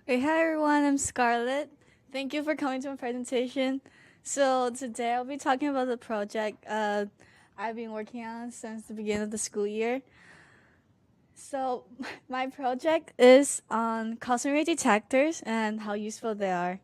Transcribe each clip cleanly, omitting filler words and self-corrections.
Okay, hi everyone, I'm Scarlett. Thank you for coming to my presentation. So today I'll be talking about the project I've been working on since the beginning of the school year. So my project is on cosmic ray detectors and how useful they are.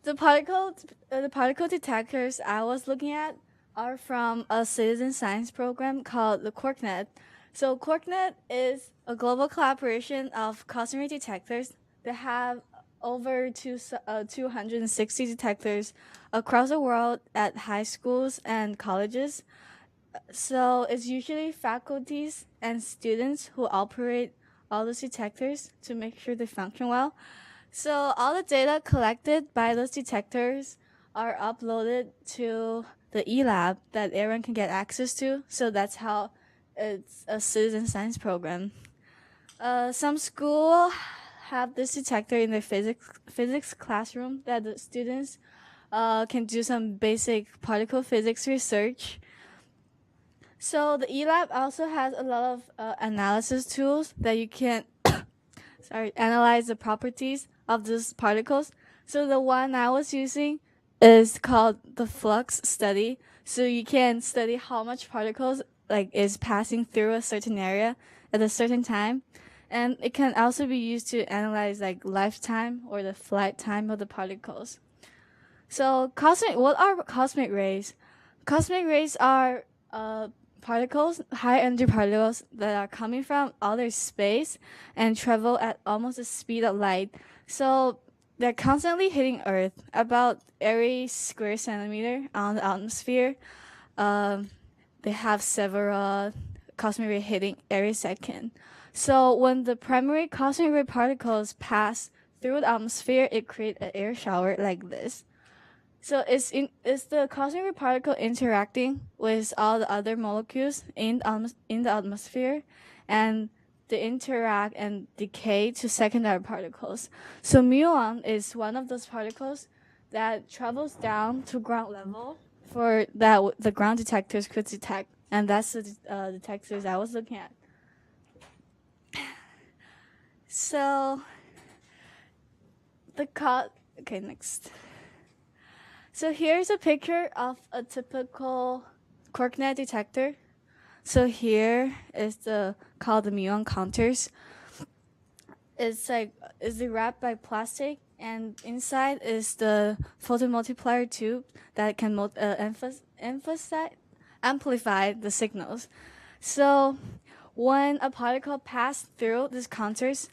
The particle detectors I was looking at are from a citizen science program called the QuarkNet. So QuarkNet is a global collaboration of cosmic ray detectors that have over 260 detectors across the world at high schools and colleges. So it's usually faculties and students who operate all those detectors to make sure they function well. So all the data collected by those detectors are uploaded to the eLab that everyone can get access to. So that's how it's a citizen science program. Some school have this detector in their physics classroom that the students can do some basic particle physics research. So the eLab also has a lot of analysis tools that you can analyze the properties of these particles. So the one I was using is called the flux study. So you can study how much particles is passing through a certain area at a certain time. And it can also be used to analyze lifetime or the flight time of the particles. So what are cosmic rays? Cosmic rays are particles, high energy particles that are coming from outer space and travel at almost the speed of light. So they're constantly hitting Earth about every square centimeter on the atmosphere. Um, they have several cosmic ray hitting every second. So when the primary cosmic ray particles pass through the atmosphere, it creates an air shower like this. So is the cosmic ray particle interacting with all the other molecules in the atmosphere, and they interact and decay to secondary particles. So muon is one of those particles that travels down to ground level for that the ground detectors could detect, and that's the detectors I was looking at. So the okay, next. So here's a picture of a typical QuarkNet detector. So here is the called the muon counters. It's wrapped by plastic, and inside is the photomultiplier tube that can amplify the signals. So when a particle passes through these counters,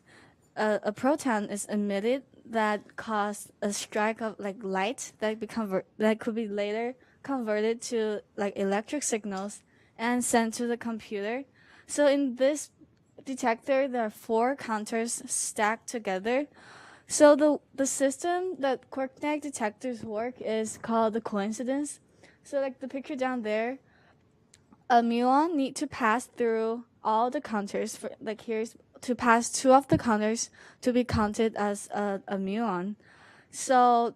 a proton is emitted that cause a strike of light that could be later converted to electric signals and sent to the computer. So in this detector, there are four counters stacked together. So the system that QuarkNet detectors work is called the coincidence. So like the picture down there, a muon need to pass through all the counters for here's to pass two of the counters to be counted as a muon. So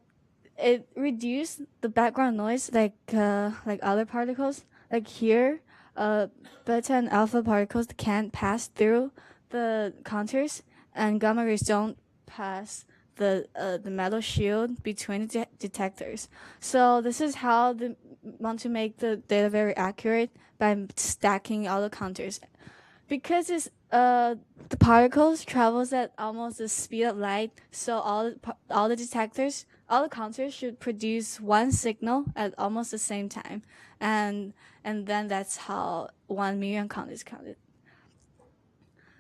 it reduced the background noise like other particles. Like here, beta and alpha particles can't pass through the counters, and gamma rays don't pass the metal shield between the detectors. So this is how they want to make the data very accurate by stacking all the counters. Because the particles travels at almost the speed of light, so all the detectors, all the counters should produce one signal at almost the same time, and then that's how 1 million count is counted.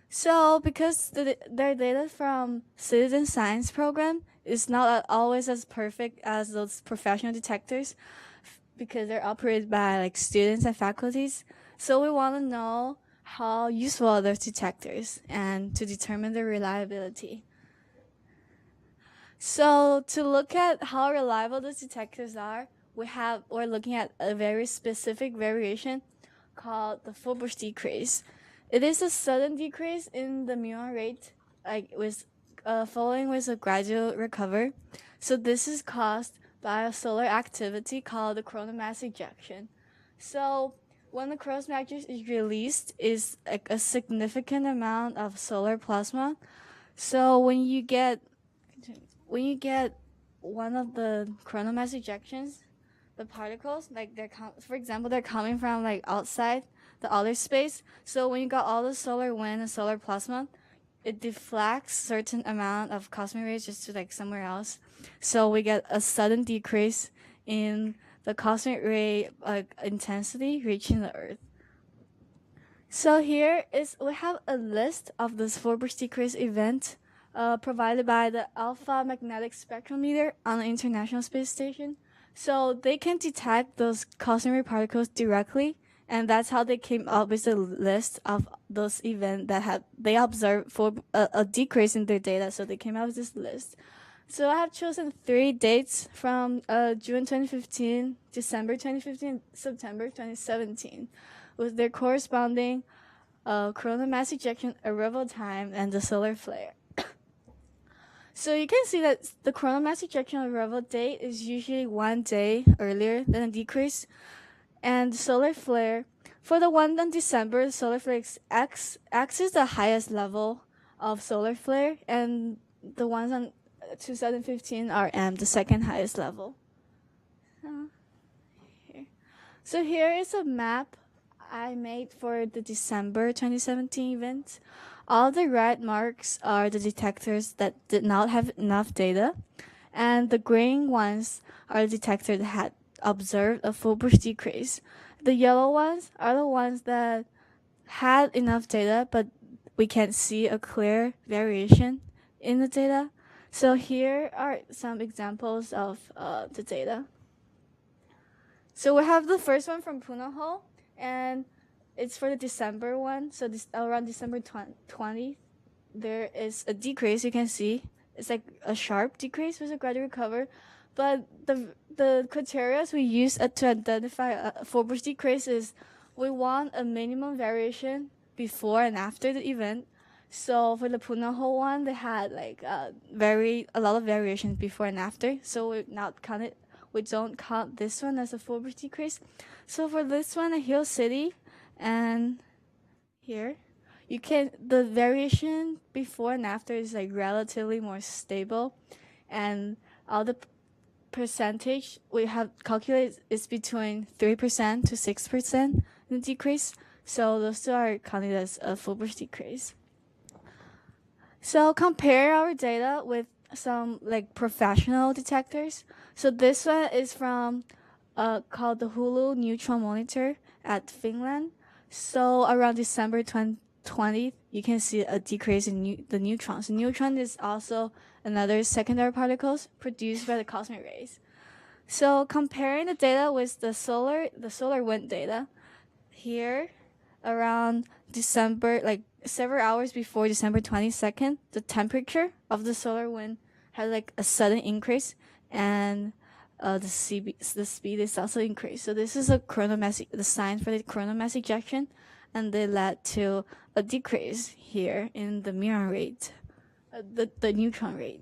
So because their data from citizen science program is not always as perfect as those professional detectors, because they're operated by students and faculties. So we want to know how useful are those detectors and to determine their reliability. So to look at how reliable those detectors are, we're looking at a very specific variation called the Fourier decrease. It is a sudden decrease in the muon rate, following with a gradual recovery. So this is caused by a solar activity called the coronal mass ejection. So when the coronal mass is released, is a significant amount of solar plasma. So when you get one of the coronal mass ejections, the particles, like for example, they're coming from like outside the outer space. So when you got all the solar wind and solar plasma, it deflects certain amount of cosmic rays just to like somewhere else. So we get a sudden decrease in the cosmic ray intensity reaching the Earth. So here is we have a list of this four-burst decrease event provided by the Alpha Magnetic Spectrometer on the International Space Station. So they can detect those cosmic ray particles directly, and that's how they came up with a list of those events that they observed for a decrease in their data. So they came out with this list. So I have chosen 3 dates from June 2015, December 2015, September 2017, with their corresponding coronal mass ejection arrival time and the solar flare. So you can see that the coronal mass ejection arrival date is usually 1 day earlier than a decrease, and the solar flare, for the one on December, the solar flare X is the highest level of solar flare, and the ones on 2015 are M, the second highest level. So here is a map I made for the December 2017 event. All the red marks are the detectors that did not have enough data, and the green ones are the detectors that had observed a full burst decrease. The yellow ones are the ones that had enough data, but we can't see a clear variation in the data. So here are some examples of the data. So we have the first one from Punahou, and it's for the December one. So this around December 20th, there is a decrease. You can see it's like a sharp decrease with a gradual recover. But the criteria we use to identify a full burst decrease is we want a minimum variation before and after the event. So for the Punahou one, they had like a lot of variations before and after. So we don't count this one as a full burst decrease. So for this one, a Hill City, and here, the variation before and after is like relatively more stable, and all the percentage we have calculated is between 3% to 6% in the decrease. So those two are counted as a full burst decrease. So compare our data with some like professional detectors. So this one is from called the Hulu Neutron Monitor at Finland. So around December 20th, you can see a decrease in the neutrons. The neutron is also another secondary particles produced by the cosmic rays. So comparing the data with the solar wind data, here around December, like several hours before December 22nd, the temperature of the solar wind had like a sudden increase, and the speed is also increased. So this is the sign for the coronal mass ejection, and they led to a decrease here in the muon rate, the neutron rate.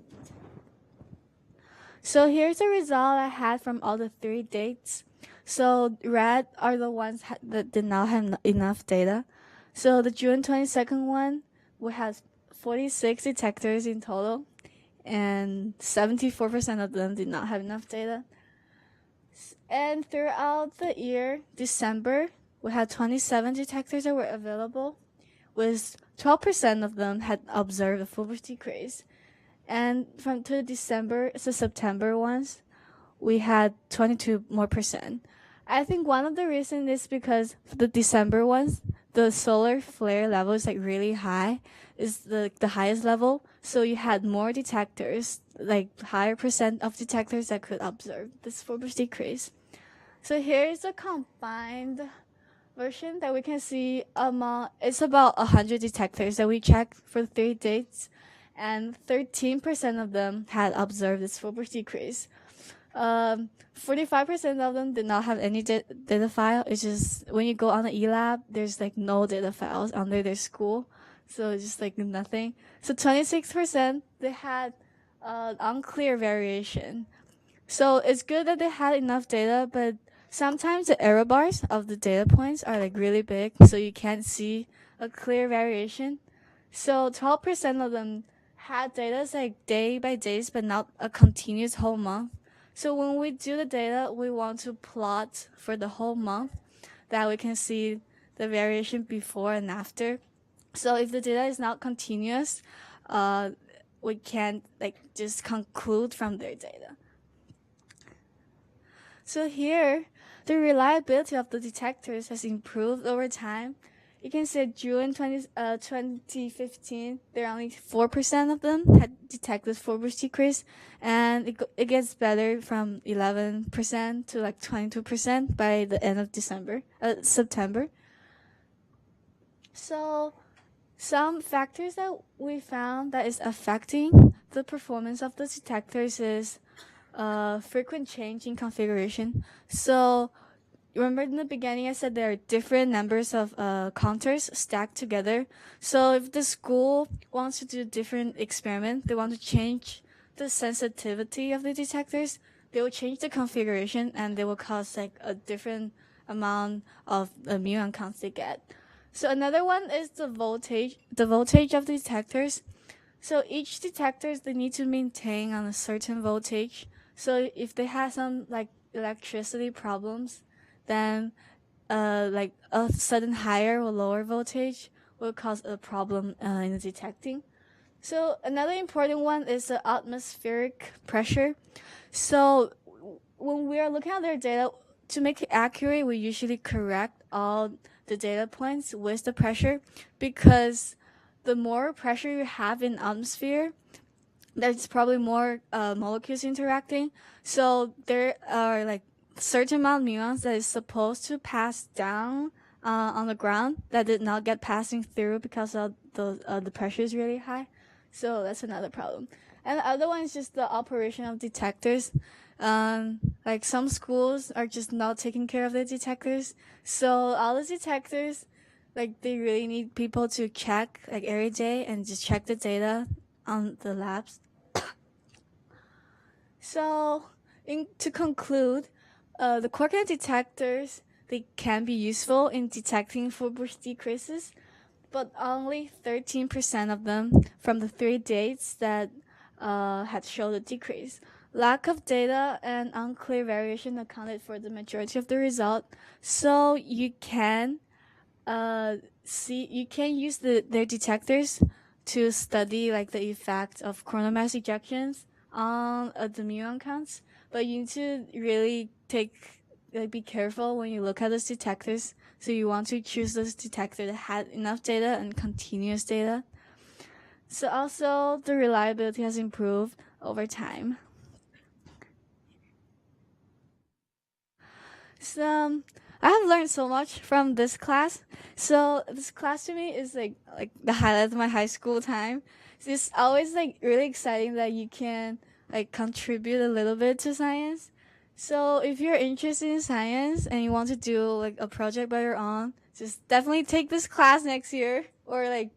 So here's the result I had from all the 3 dates. So red are the ones that did not have enough data. So the June 22nd one, we had 46 detectors in total, and 74% of them did not have enough data. And throughout the year, December, we had 27 detectors that were available, with 12% of them had observed a full burst decrease. And from to December to September ones, we had 22 more percent. I think one of the reasons is because for the December ones, the solar flare level is like really high, is the highest level. So you had more detectors, like higher percent of detectors that could observe this full burst decrease. So here is a combined version that we can see it's about 100 detectors that we checked for 3 dates, and 13% of them had observed this full burst decrease. 45% of them did not have any data file. It's just when you go on the eLab, there's like no data files under their school, so it's just like nothing. So 26% they had unclear variation. So it's good that they had enough data, but sometimes the error bars of the data points are like really big, so you can't see a clear variation. So 12% of them had data like day by days, but not a continuous whole month. So when we do the data, we want to plot for the whole month that we can see the variation before and after. So if the data is not continuous, uh, we can't like just conclude from their data. So here, the reliability of the detectors has improved over time. You can say June 2015, there are only 4% of them had detected full bush decrease, and it gets better from 11% to like 22% by the end of September. So some factors that we found that is affecting the performance of the detectors is frequent change in configuration. So remember in the beginning I said there are different numbers of counters stacked together. So if the school wants to do a different experiment, they want to change the sensitivity of the detectors, they will change the configuration and they will cause like a different amount of muon counts they get. So another one is the voltage of the detectors. So each detectors they need to maintain on a certain voltage. So if they have some like electricity problems, then like a sudden higher or lower voltage will cause a problem in the detecting. So another important one is the atmospheric pressure. So when we are looking at their data, to make it accurate, we usually correct all the data points with the pressure, because the more pressure you have in atmosphere, there's probably more molecules interacting. So there are like certain amount of muons that is supposed to pass down on the ground that did not get passing through because of the pressure is really high. So that's another problem. And the other one is just the operation of detectors. Like some schools are just not taking care of their detectors. So all the detectors, like they really need people to check like every day and just check the data on the labs. So to conclude, the coordinate detectors, they can be useful in detecting full bush decreases, but only 13% of them from the 3 dates that had showed a decrease. Lack of data and unclear variation accounted for the majority of the result. So you can use their detectors to study like the effect of coronal mass ejections on the muon counts, but you need to really be careful when you look at those detectors. So you want to choose those detectors that had enough data and continuous data. So also the reliability has improved over time. So I have learned so much from this class. So this class to me is like the highlight of my high school time. It's always like really exciting that you can like contribute a little bit to science. So if you're interested in science and you want to do like a project by your own, just definitely take this class next year or like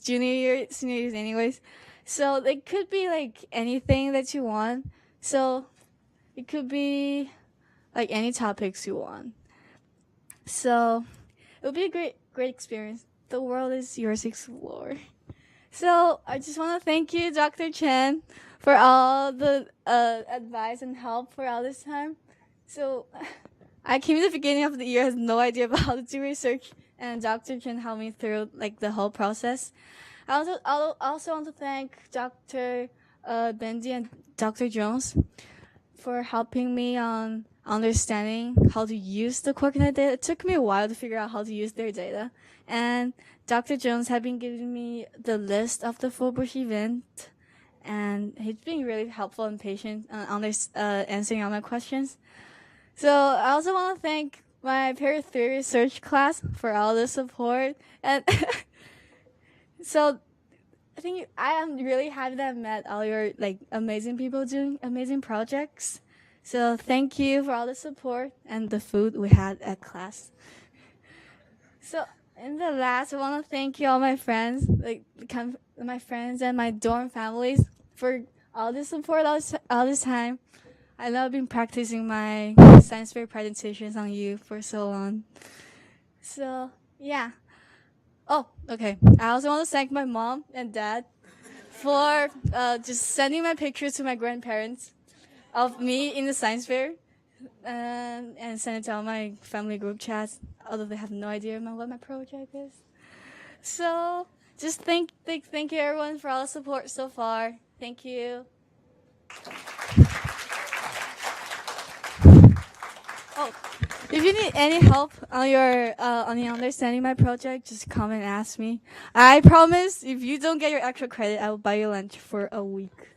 junior year, senior years anyways. So it could be like anything that you want. So it could be like any topics you want. So it would be a great experience. The world is yours to explore. So I just want to thank you, Dr. Chen, for all the advice and help for all this time. So I came in the beginning of the year, has no idea about how to do research, and Dr. Chen helped me through like the whole process. I also want to thank Dr. Bendy and Dr. Jones for helping me on understanding how to use the coordinate data. It took me a while to figure out how to use their data. And Dr. Jones had been giving me the list of the full bush event, and he's been really helpful and patient on answering all my questions. So I also want to thank my Period 3 research class for all the support. And so I think I am really happy that I met all your like amazing people doing amazing projects. So thank you for all the support and the food we had at class. So in the last, I want to thank you all my friends, like my friends and my dorm families for all the support all this time. I know I've been practicing my science fair presentations on you for so long. So yeah. Oh, okay. I also want to thank my mom and dad for just sending my pictures to my grandparents of me in the science fair, and send it to all my family group chats, although they have no idea what my project is. So just thank you everyone for all the support so far. Thank you. Oh, if you need any help on your on the understanding my project, just come and ask me. I promise, if you don't get your extra credit, I will buy you lunch for a week.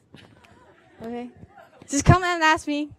Okay, just come and ask me.